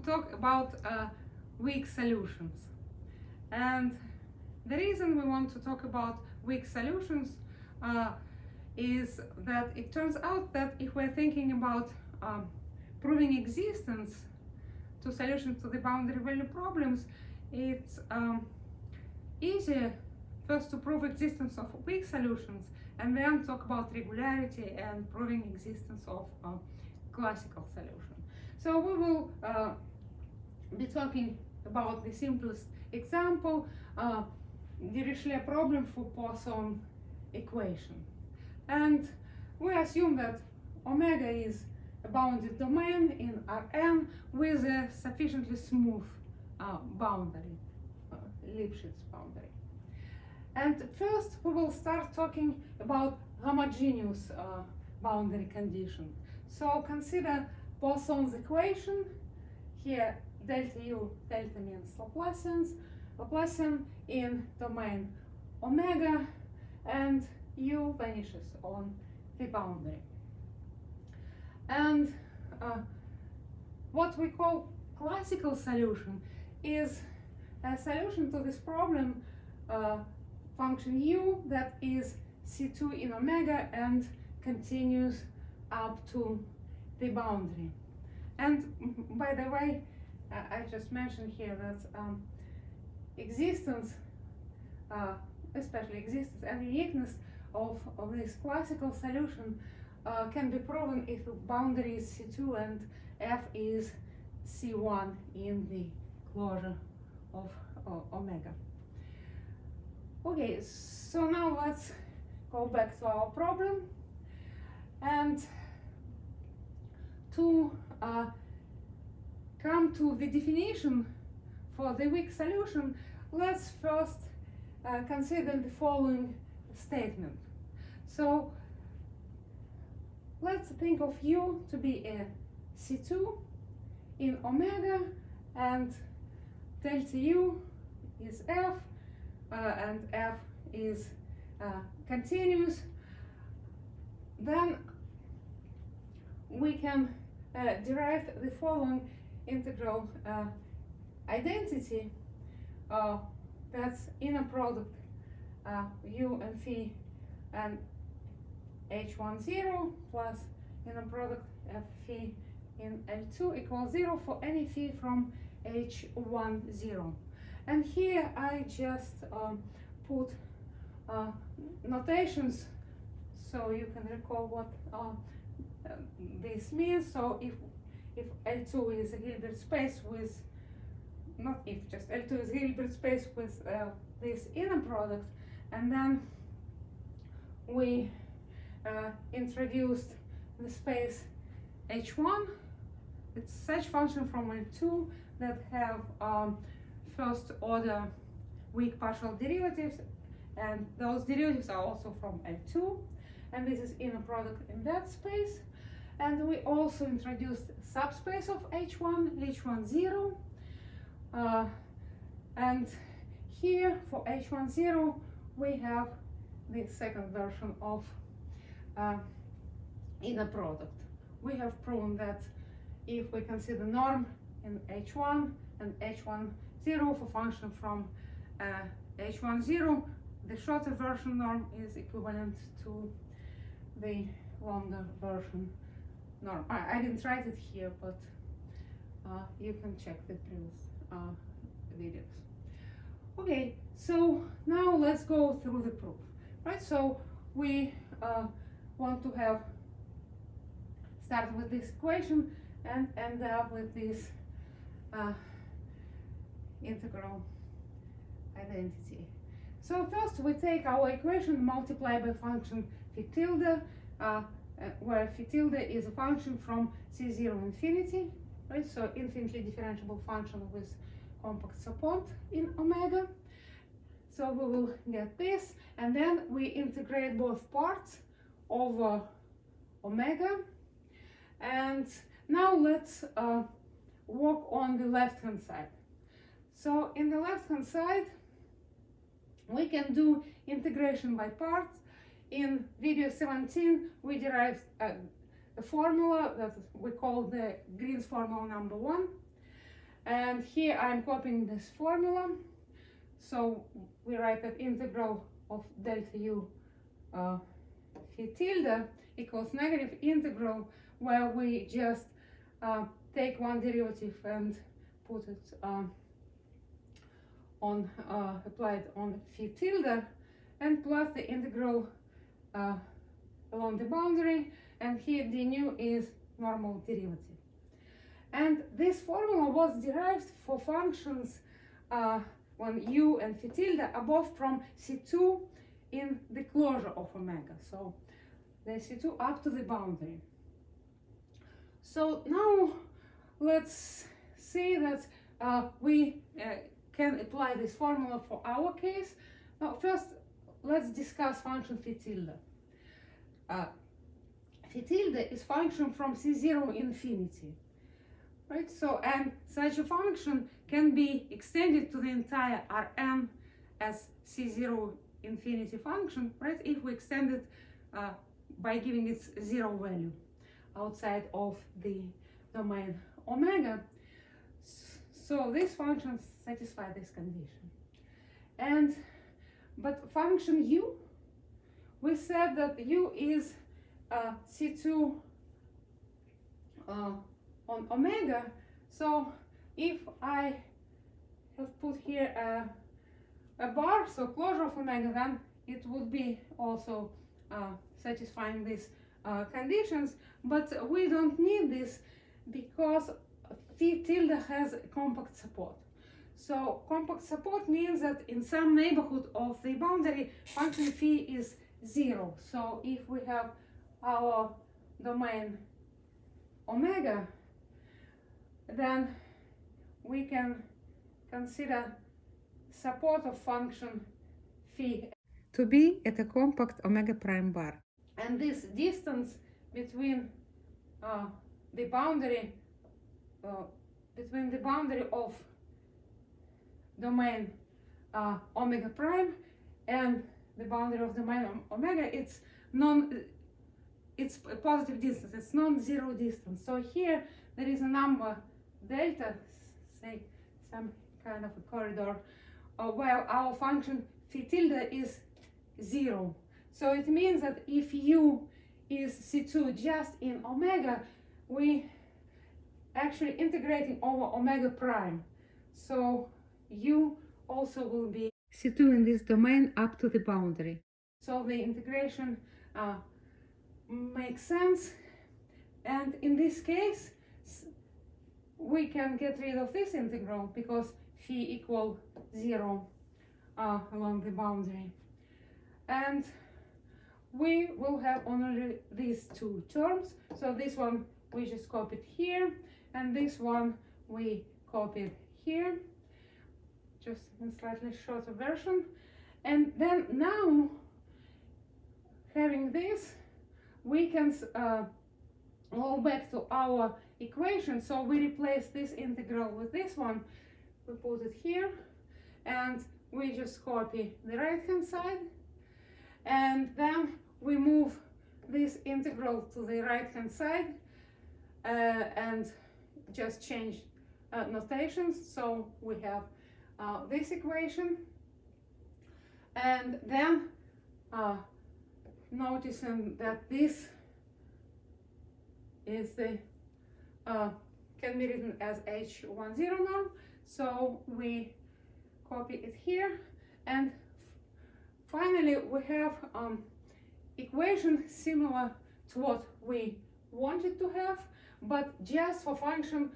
talk about weak solutions. And the reason we want to talk about weak solutions is that it turns out that if we're thinking about proving existence to solutions to the boundary value problems, it's easier first to prove existence of weak solutions and then talk about regularity and proving existence of classical solution. So we will be talking about the simplest example, Dirichlet problem for Poisson equation. And we assume that omega is a bounded domain in Rn with a sufficiently smooth boundary, Lipschitz boundary. And first we will start talking about homogeneous boundary condition. So consider Poisson's equation. Here delta u, delta means Laplacian in domain omega, and u vanishes on the boundary. And what we call classical solution is a solution to this problem, function u that is C2 in omega and continues up to the boundary. And by the way, I just mentioned here that existence, especially existence and uniqueness of this classical solution can be proven if the boundary is C2 and f is C1 in the closure of omega. Okay, so now let's go back to our problem, and to come to the definition for the weak solution, let's first consider the following statement. So let's think of u to be a C2 in omega, and delta u is f, and f is continuous. Then we can derive the following integral identity, that's inner product u and phi and h10 plus inner product f phi in L2 equals 0 for any phi from h10. And here I just put notations so you can recall what this means. So if L2 is a Hilbert space with, not if, just L2 is Hilbert space with this inner product, and then we introduced the space H1, it's such function from L2 that have first order weak partial derivatives, and those derivatives are also from L2, and this is inner product in that space. And we also introduced subspace of H1, H10, and here for H10 we have the second version of inner product. We have proven that if we consider norm in H1 and H10 for function from H10, the shorter version norm is equivalent to the longer version norm. I didn't write it here, but you can check the previous videos. Okay, so now let's go through the proof, right? So we want to have start with this equation and end up with this integral identity. So first we take our equation, multiply by function phi tilde, where phi tilde is a function from C0 infinity, right? So infinitely differentiable function with compact support in omega. So we will get this, and then we integrate both parts over omega. And now let's work on the left hand side. So in the left hand side we can do integration by parts. In video 17 we derived a formula that we call the Green's formula number 1, And here I'm copying this formula. So we write that integral of delta u phi tilde equals negative integral, where we just take one derivative and put it applied on phi tilde, and plus the integral along the boundary, and here d nu is normal derivative. And this formula was derived for functions when u and phi tilde are both from C2 in the closure of omega. So the C2 up to the boundary. So now let's see that we can apply this formula for our case. Now first let's discuss function phi tilde. Phi tilde is function from C0 infinity. Right, so and such a function can be extended to the entire Rn as C0 infinity function, right, if we extend it by giving its zero value outside of the domain omega. So these functions satisfy this condition. But function u, we said that u is C2 on omega. So if I have put here a bar, so closure of omega, then it would be also satisfying these conditions, but we don't need this because phi tilde has compact support. So compact support means that in some neighborhood of the boundary, function phi is 0. So if we have our domain omega, then we can consider support of function phi to be at a compact omega prime bar. And this distance between the boundary of domain omega prime and the boundary of domain omega, it's a positive distance, it's non-zero distance. So here there is a number delta, say some kind of a corridor, where our function phi tilde is 0. So it means that if u is C2 just in omega, we actually integrating over omega prime. So u also will be C2 in this domain up to the boundary. So the integration makes sense. And in this case, we can get rid of this integral because phi equal 0 along the boundary. And we will have only these two terms. So this one we just copied here, and this one we copied here, just in slightly shorter version. And then now, having this, we can go back to our equation. So we replace this integral with this one, we put it here, and we just copy the right hand side, and then we move this integral to the right hand side and just change notations. So we have this equation, and then noticing that this is the can be written as H10 norm, so we copy it here, and finally we have equation similar to what we wanted to have, but just for function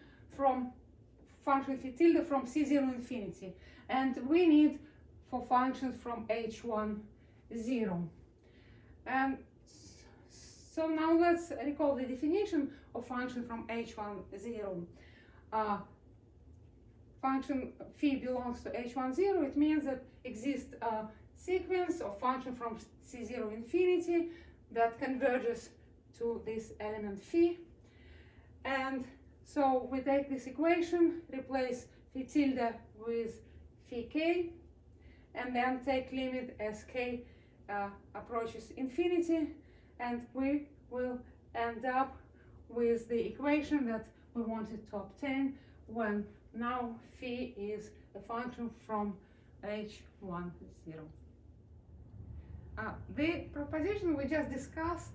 phi tilde from C0 infinity, and we need for functions from H10. And so now let's recall the definition of function from H10. Function phi belongs to H10. It means that exists a sequence of function from C0 infinity that converges to this element phi. And so we take this equation, replace phi tilde with phi k, and then take limit as k approaches infinity, and we will end up with the equation that we wanted to obtain when now phi is a function from H1, 0. The proposition we just discussed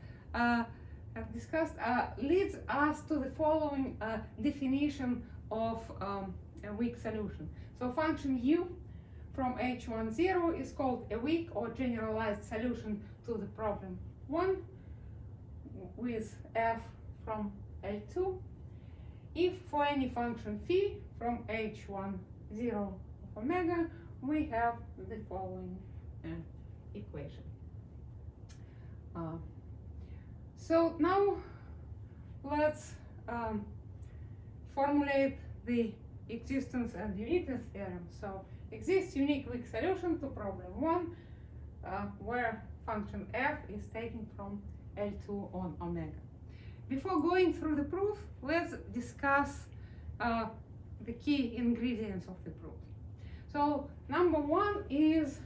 leads us to the following definition of a weak solution. So function u from H1, 0 is called a weak or generalized solution to the problem 1 with f from L2 if for any function phi from H1, 0 of omega we have the following equation. So now let's formulate the existence and uniqueness theorem. So exists unique weak solution to problem 1 where function f is taken from L2 on omega. Before going through the proof, let's discuss the key ingredients of the proof. So number 1 is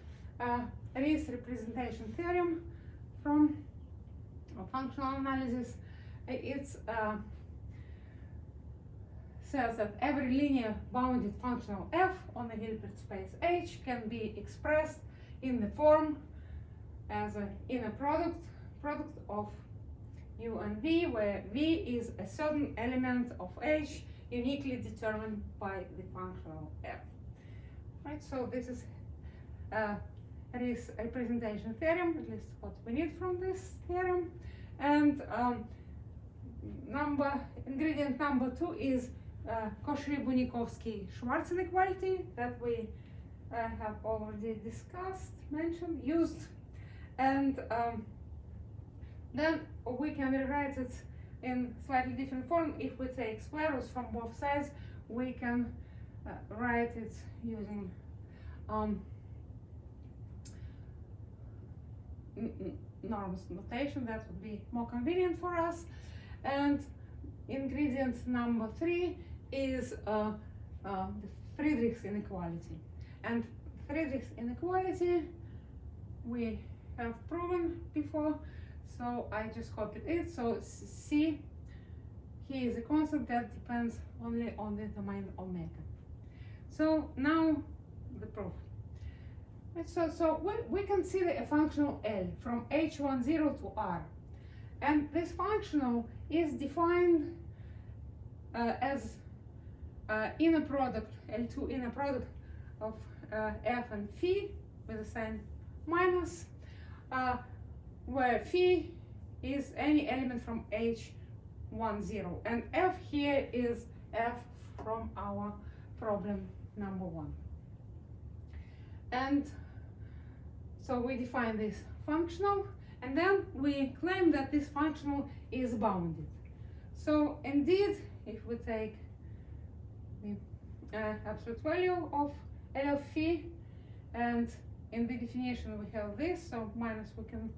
this representation theorem from functional analysis. It says that every linear bounded functional f on a Hilbert space H can be expressed in the form as an inner product of u and v, where v is a certain element of H uniquely determined by the functional f. Right, so this is this representation theorem, at least what we need from this theorem. And ingredient number 2 is Cauchy-Bunyakovsky-Schwarz inequality that we have already discussed, used. And then we can rewrite it in slightly different form. If we take square roots from both sides, we can write it using norms notation. That would be more convenient for us. And ingredient number 3 is the Friedrichs inequality. And Friedrichs inequality we have proven before, so I just copied it. So C here is a constant that depends only on the domain omega. So now the proof. So we consider a functional L from H1, 0 to R. And this functional is defined as inner product, L2 inner product of f and phi with a sign minus, where phi is any element from H1, 0. And f here is f from our problem number 1. And so we define this functional, and then we claim that this functional is bounded. So indeed, if we take the absolute value of L of phi, and in the definition we have this, so minus we can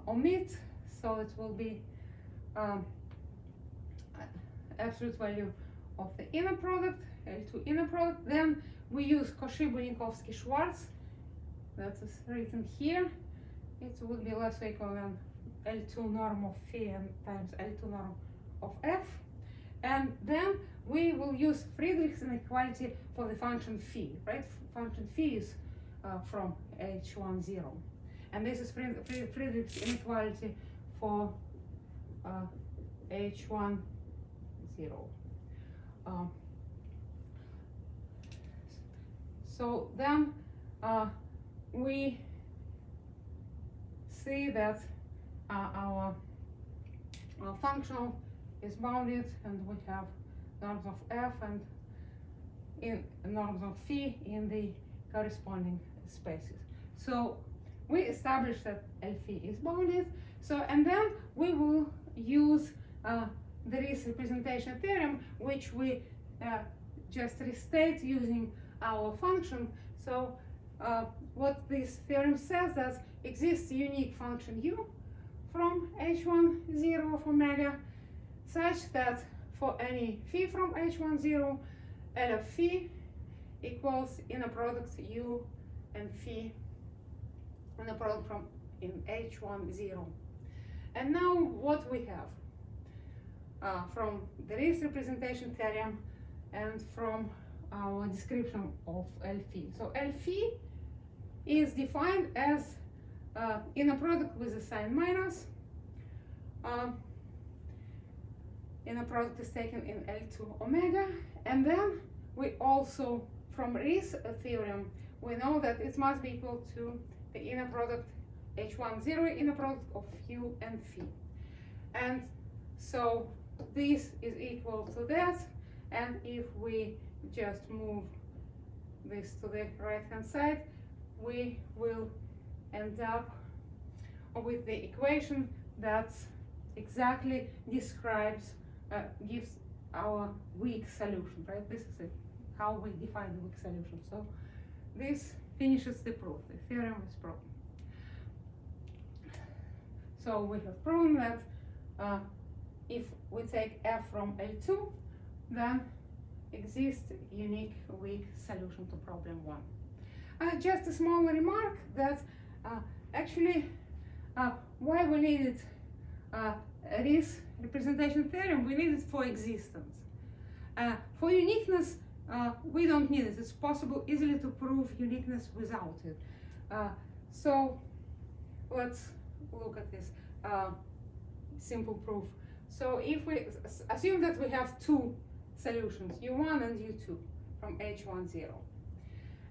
omit, so it will be absolute value of the inner product, L2 inner product. Then we use Cauchy-Bunyakovsky-Schwarz, that is written here. It would be less or equal than L2 norm of phi and times L2 norm of f. And then we will use Friedrichs inequality for the function phi, right? Function phi is from H1, 0. And this is Friedrichs inequality for H1, 0. So then we see that our functional is bounded, and we have norms of f and norms of phi in the corresponding spaces. So we established that L phi is bounded. So, and then we will use the representation theorem, which we just restate using our function. So what this theorem says, that exists unique function u from H1, 0 of omega, such that for any phi from H1, 0, L of phi equals inner product u and phi inner product from in H1, 0. And now what we have from the representation theorem and from our description of L phi. So L phi is defined as inner product with a sign minus. Inner product is taken in L2 omega, and then we also, from this theorem, we know that it must be equal to the inner product H10 inner product of u and phi. And so this is equal to that, and if we just move this to the right hand side, we will end up with the equation that exactly describes, gives our weak solution, right? This is how we define the weak solution. So this finishes the proof. The theorem is proven. So we have proven that if we take f from L2, then exists unique weak solution to problem 1. Just a small remark that actually why we needed this representation theorem, we need it for existence. For uniqueness, we don't need it. It's possible easily to prove uniqueness without it. So let's look at this simple proof. So if we assume that we have two solutions, u1 and u2 from H10,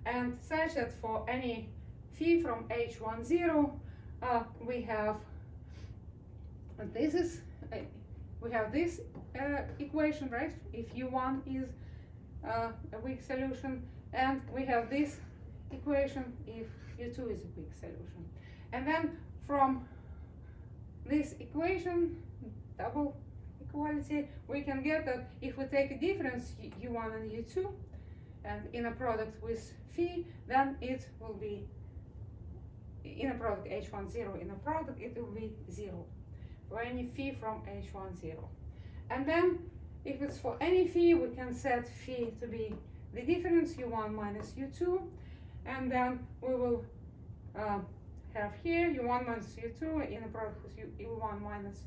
and such that for any phi from H10, we have we have this equation, right? If u1 is a weak solution, and we have this equation if u2 is a weak solution. And then from this equation, double equality, we can get that if we take a difference u1 and u2 and inner product with phi, then it will be inner product H10 inner product, it will be 0 for any phi from H10. And then if it's for any phi, we can set phi to be the difference u1 minus u2, and then we will have here u1 minus u2 inner product with u1 minus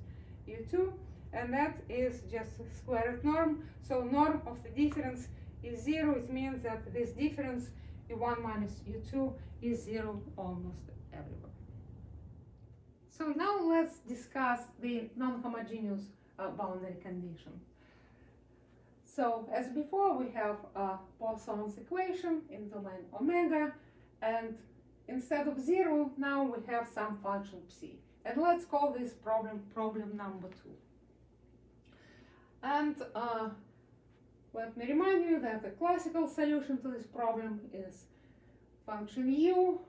u2, and that is just a square root norm. So norm of the difference is 0. It means that this difference u1 minus u2 is 0 almost everywhere. So now let's discuss the non-homogeneous boundary condition. So as before, we have Poisson's equation in domain omega, and instead of 0, now we have some function psi. And let's call this problem number 2. And let me remind you that the classical solution to this problem is function u,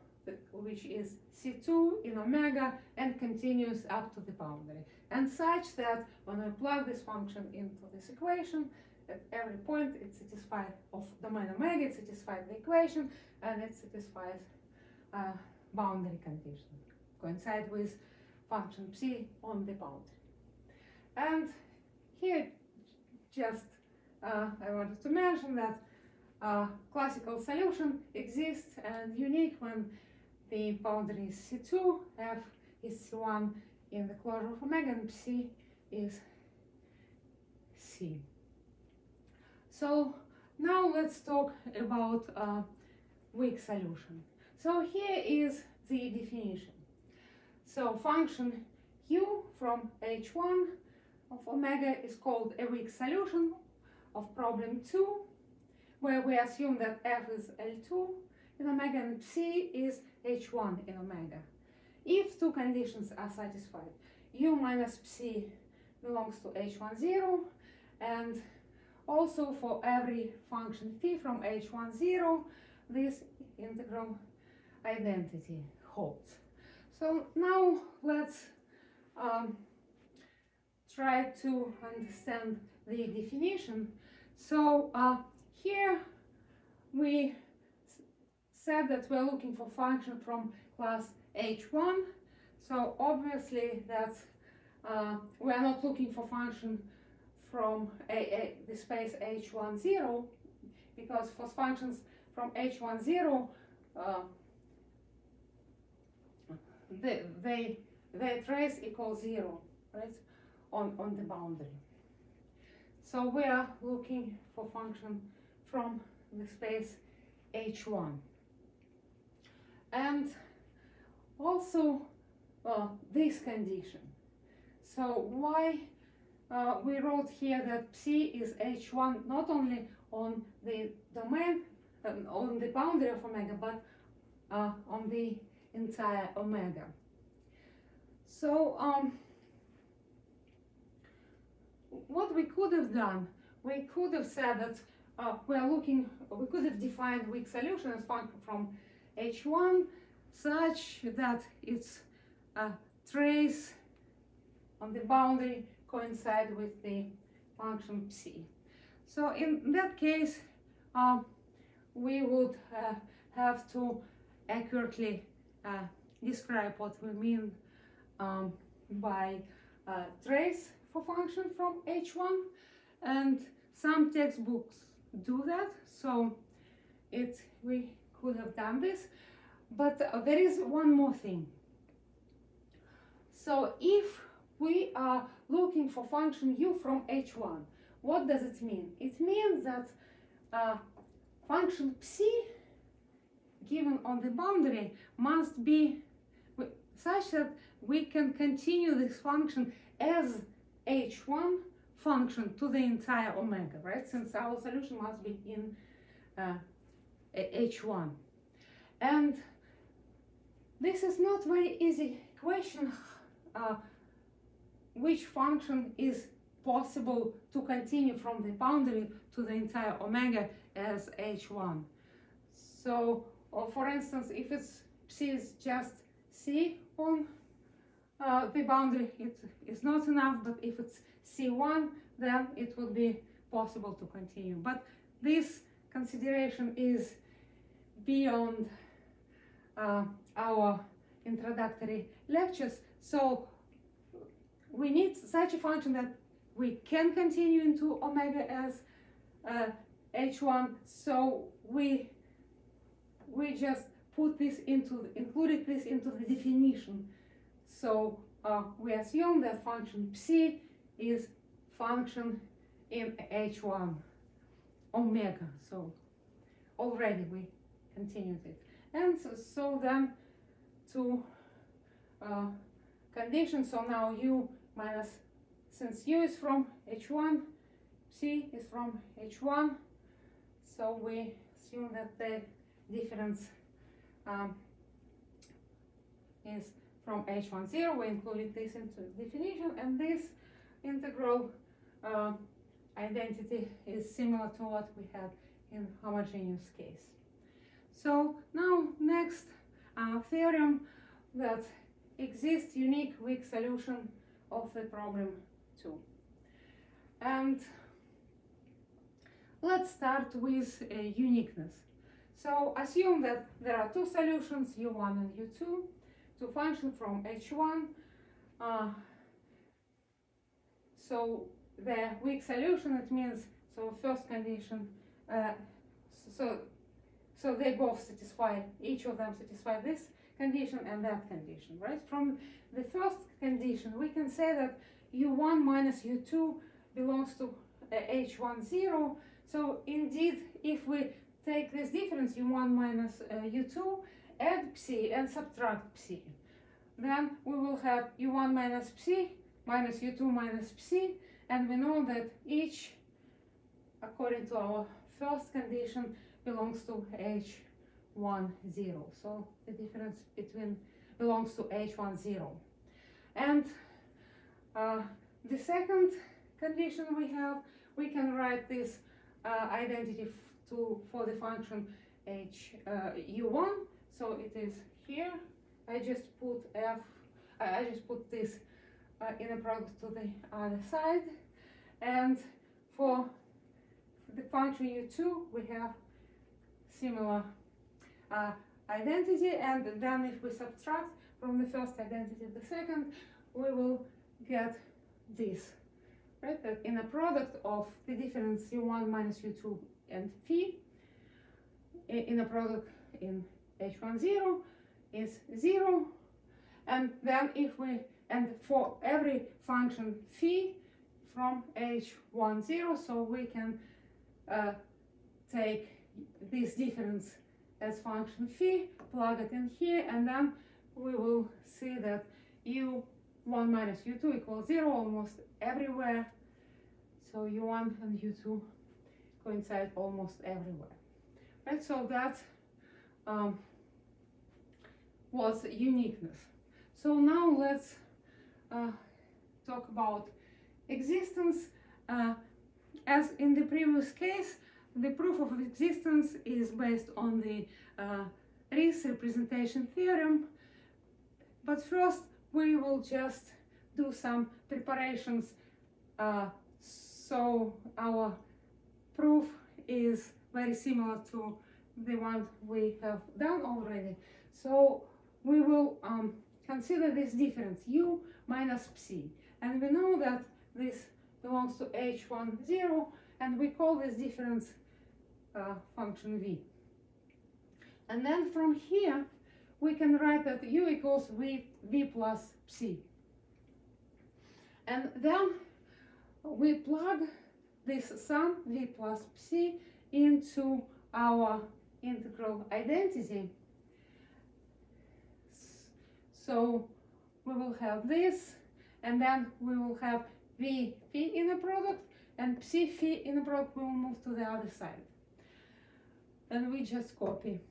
which is C2 in omega and continues up to the boundary. And such that when I plug this function into this equation, at every point it satisfies of domain omega, it satisfies the equation, and it satisfies boundary condition, coincide with function psi on the boundary. And here just I wanted to mention that classical solution exists and unique when the boundary is C2, f is C1 in the closure of omega, and psi is C. So now let's talk about weak solution. So here is the definition. So function u from H1 of omega is called a weak solution of problem 2, where we assume that f is L2 in omega and psi is H1 in omega. If two conditions are satisfied, u minus psi belongs to H10, and also for every function phi from H10, this integral identity holds. So now let's try to understand the definition. So here we said that we're looking for function from class H1. So obviously that's we are not looking for function from the space H10, because for functions from H10 their trace equals 0, right, on the boundary. So we are looking for function from the space H1. And also this condition. So why we wrote here that psi is H1 not only on the domain, on the boundary of omega, but on the entire omega. So what we could have done, we could have said that we could have defined weak solution as function from H1 such that its trace on the boundary coincide with the function psi. So in that case, we would have to accurately describe what we mean by trace for function from H1, and some textbooks do that, so we could have done this, but there is one more thing. So if we are looking for function u from H1, what does it mean? It means that function psi given on the boundary must be such that we can continue this function as H1 function to the entire omega, right? Since our solution must be in H1. And this is not very easy question, which function is possible to continue from the boundary to the entire omega as H1. So, for instance, if it's psi is just c on the boundary, it is not enough, but if it's c1, then it would be possible to continue. But this consideration is beyond our introductory lectures, so we need such a function that we can continue into omega as H1, so we just included this into the definition. So we assume that function psi is function in H1 omega. So already we continued it. And so then to conditions. So now u minus, since u is from H1, psi is from H1, so we assume that the difference is from H10. We included this into the definition, and this integral identity is similar to what we had in homogeneous case. So now next theorem that exists unique weak solution of the problem 2. And let's start with uniqueness. So assume that there are two solutions, u1 and u2, to function from H1. So the weak solution, it means, so first condition, so they both satisfy, each of them satisfy this condition and that condition, right? From the first condition, we can say that u1 minus u2 belongs to H10. So indeed, if we take this difference, u1 minus u2, add psi and subtract psi, then we will have u1 minus psi minus u2 minus psi, and we know that each, according to our first condition, belongs to H10. So the difference between belongs to H10. And the second condition we can write this identity for the function u1. So it is here. I just put this in a product to the other side, and for the function u2 we have similar identity, and then if we subtract from the first identity the second, we will get this, right? That in a product of the difference u1 minus u2 and phi, in a product in H10 is 0, and then if we, and for every function phi from h10, so we can take this difference as function phi, plug it in here, and then we will see that u1 minus u2 equals 0 almost everywhere. So u1 and u2 coincide almost everywhere. Right, so that was uniqueness. So now let's talk about existence. As in the previous case, the proof of existence is based on the Rees representation theorem. But first, we will just do some preparations so our proof is very similar to the one we have done already. So we will consider this difference, u minus psi. And we know that this belongs to h10, and we call this difference function v. And then from here, we can write that u equals v plus psi. And then we plug this sum, v plus psi, into our integral identity. So we will have this, and then we will have v phi inner product, and psi phi inner product will move to the other side. And we just copy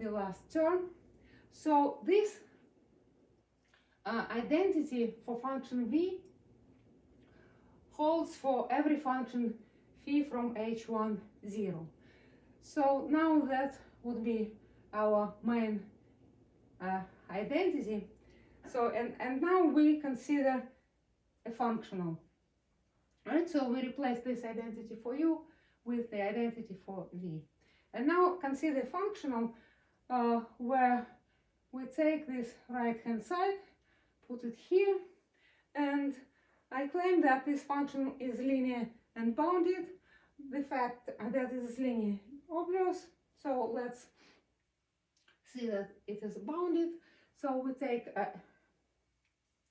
the last term. So this identity for function v holds for every function phi from h10. So now that would be our main identity. So and now we consider a functional. Right? So we replace this identity for u with the identity for v. And now consider functional where we take this right hand side, put it here, and I claim that this function is linear and bounded. The fact that it is linear obvious, so let's see that it is bounded. So we take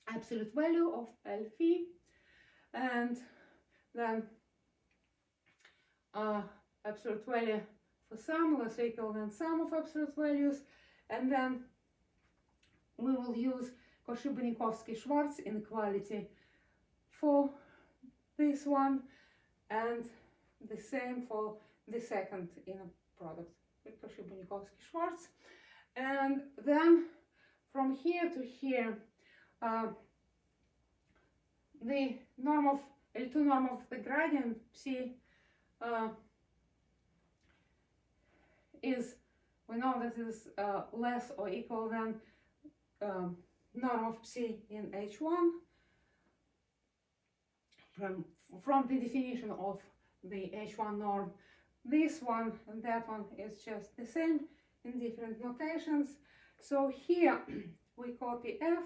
absolute value of L phi, and then absolute value for sum less or equal than sum of absolute values, and then we will use Cauchy-Bonnikovsky-Schwarz inequality for this one, and the same for the second inner product with Cauchy-Bonnikovsky-Schwarz. And then from here to here, the norm of L2 norm of the gradient psi is, we know that is less or equal than norm of psi in H1 from the definition of the H1 norm. This one and that one is just the same in different notations. So here we copy f,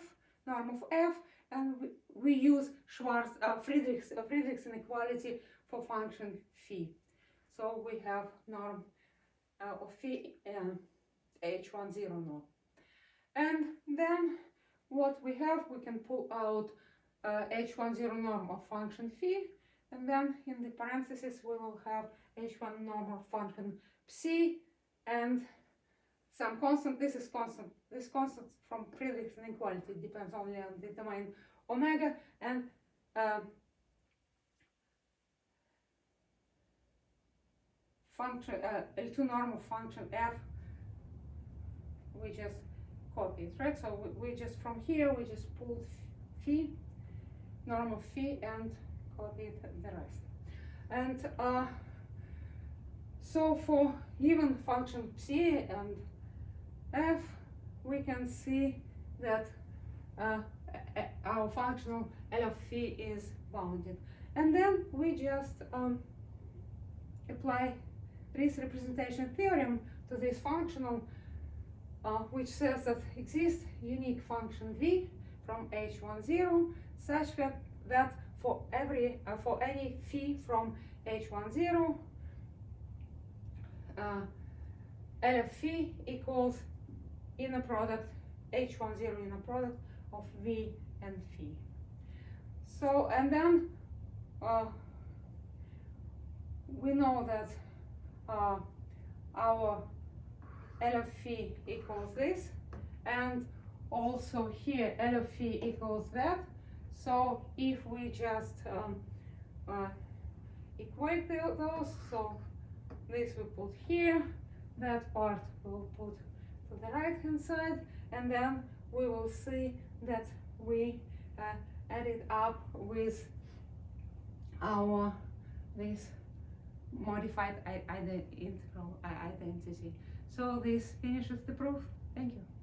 norm of f, and we use Schwarz, Friedrich's inequality for function phi. So we have norm of phi H10 norm. And then what we have, we can pull out H10 norm of function phi, and then in the parentheses we will have H1 norm of function psi and some constant. This is constant. This constant from Friedrich's inequality depends only on the domain omega, and function L2 norm of function f, we just copy it, right? So we just from here we just pulled phi, norm of phi, and copied the rest. And so for given function psi and f, we can see that our functional L of phi is bounded. And then we just apply Rees representation theorem to this functional, which says that exists unique function v from H10 such that for any phi from H10, L of phi equals inner product H10 inner product of v and phi. So and then we know that our L of phi equals this, and also here L of phi equals that. So if we just equate those, so this we put here, that part we'll put to the right hand side, and then we will see that we add it up with our this modified integral identity. So this finishes the proof. Thank you.